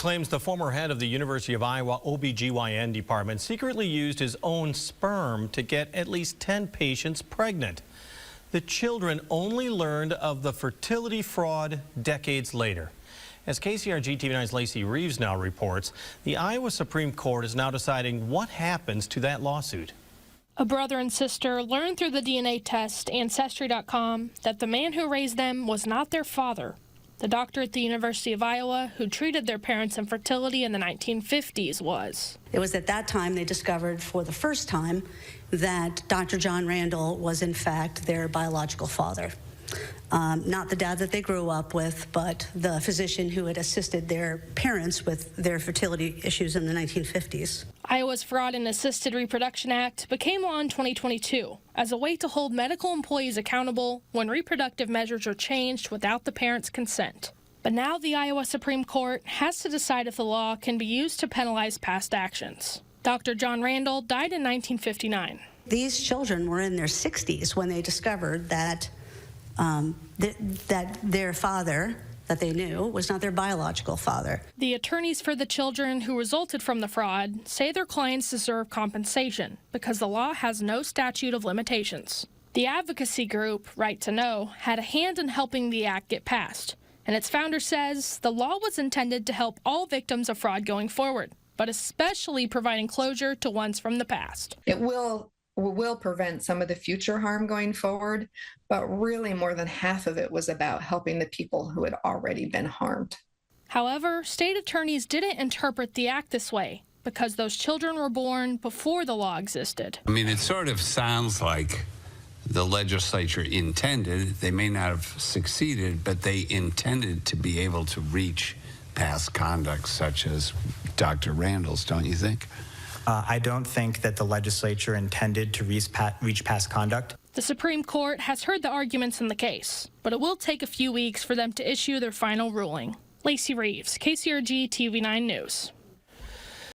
Claims the former head of the University of Iowa OB-GYN department secretly used his own sperm to get at least 10 patients pregnant. The children only learned of the fertility fraud decades later. As KCRG TV9's Lacey Reeves now reports, the Iowa Supreme Court is now deciding what happens to that lawsuit. A brother and sister learned through the DNA test Ancestry.com that the man who raised them was not their father. The doctor at the University of Iowa who treated their parents' infertility in the 1950s was. It was at that time they discovered for the first time that Dr. John Randall was in fact their biological father. Not the dad that they grew up with, but the physician who had assisted their parents with their fertility issues in the 1950s. Iowa's Fraud and Assisted Reproduction Act became law in 2022 as a way to hold medical employees accountable when reproductive measures are changed without the parents' consent. But now the Iowa Supreme Court has to decide if the law can be used to penalize past actions. Dr. John Randall died in 1959. These children were in their 60s when they discovered that that their father that they knew was not their biological father. The attorneys for the children who resulted from the fraud say their clients deserve compensation because the law has no statute of limitations. The advocacy group, Right to Know, had a hand in helping the act get passed, and its founder says the law was intended to help all victims of fraud going forward, but especially providing closure to ones from the past. It will prevent some of the future harm going forward, but really more than half of it was about helping the people who had already been harmed. However, state attorneys didn't interpret the act this way because those children were born before the law existed. I mean, it sort of sounds like the legislature intended, they may not have succeeded, but they intended to be able to reach past conduct such as Dr. Randall's, don't you think? I don't think that the legislature intended to reach past conduct. The Supreme Court has heard the arguments in the case, but it will take a few weeks for them to issue their final ruling. Lacey Reeves, KCRG TV9 News.